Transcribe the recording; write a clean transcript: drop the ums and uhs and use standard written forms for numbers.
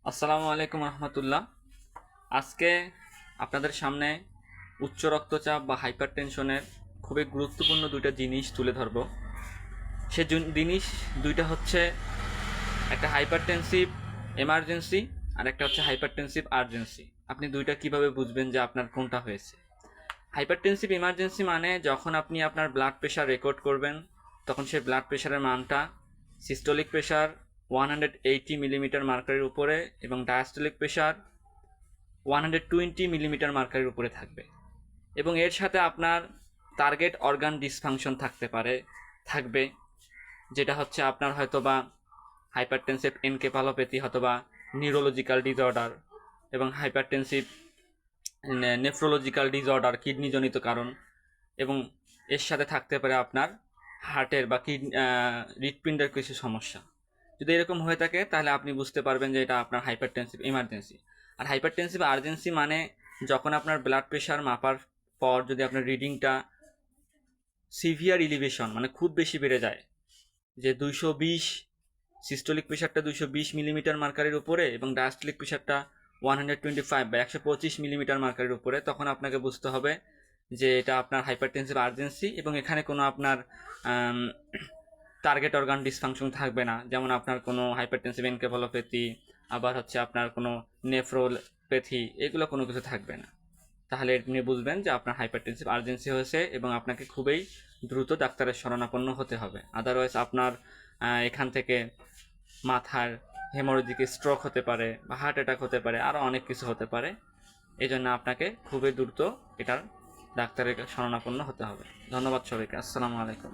আসসালামু আলাইকুম রহমতুল্লাহ। আজকে আপনাদের সামনে উচ্চ রক্তচাপ বা হাইপার টেনশনের খুবই গুরুত্বপূর্ণ দুইটা জিনিস তুলে ধরব। সে জিনিস দুইটা হচ্ছে একটা হাইপারটেনসিভ এমার্জেন্সি আর একটা হচ্ছে হাইপারটেনসিভ আর্জেন্সি। আপনি দুইটা কিভাবে বুঝবেন যে আপনার কোনটা হয়েছে? হাইপারটেনসিভ ইমার্জেন্সি মানে যখন আপনি আপনার ব্লাড প্রেশার রেকর্ড করবেন তখন সেই ব্লাড প্রেশারের মানটা সিস্টোলিক প্রেশার 180 মিলিমিটার মার্কারের উপরে এবং ডায়াস্টোলিক প্রেশার 120 মিলিমিটার মার্কারের উপরে থাকবে, এবং এর সাথে আপনার টার্গেট অর্গান ডিসফাংশন থাকবে, যেটা হচ্ছে আপনার হয়তোবা হাইপারটেনসিভ এনকেফালোপ্যাথি অথবা নিউরোলজিক্যাল ডিসঅর্ডার এবং হাইপারটেনসিভ নেফ্রোলজিক্যাল ডিসঅর্ডার কিডনিজনিত কারণ, এবং এর সাথে থাকতে পারে আপনার হার্টের বা হৃৎপিণ্ডের কিছু সমস্যা। যদি এরকম হয়ে থাকে তাহলে আপনি বুঝতে পারবেন যে এটা আপনার হাইপারটেনসিভ ইমার্জেন্সি। আর হাইপারটেনসিভ আর্জেন্সি মানে যখন আপনার ব্লাড প্রেশার মাপার পর যদি আপনার রিডিংটা সিভিয়ার ইলিভেশন মানে খুব বেশি বেড়ে যায়, যে 220 সিস্টোলিক প্রেশারটা 220 মিলিমিটার মার্কারের উপরে এবং ডায়াস্টোলিক প্রেশারটা 125 বা 125 মিলিমিটার মার্কারের উপরে, তখন আপনাকে বুঝতে হবে যে এটা আপনার হাইপারটেনসিভ আর্জেন্সি এবং এখানে কোনো আপনার টার্গেট অর্গান ডিসফাংশন থাকবে না, যেমন আপনার কোনো হাইপারটেনসিভ এনকেফালোপ্যাথি, আবার হচ্ছে আপনার কোনো নেফ্রোপ্যাথি, এগুলো কোনো কিছু থাকবে না। তাহলে আপনি বুঝবেন যে আপনার হাইপারটেনসিভ আর্জেন্সি হয়েছে এবং আপনাকে খুবই দ্রুত ডাক্তারের শরণাপন্ন হতে হবে। আদারওয়াইজ আপনার এখান থেকে মাথার হেমোরেজিক স্ট্রোক হতে পারে বা হার্ট অ্যাটাক হতে পারে, আরও অনেক কিছু হতে পারে। এই জন্য আপনাকে খুবই দ্রুত এটার ডাক্তারের শরণাপন্ন হতে হবে। ধন্যবাদ সবাইকে। আসসালামু আলাইকুম।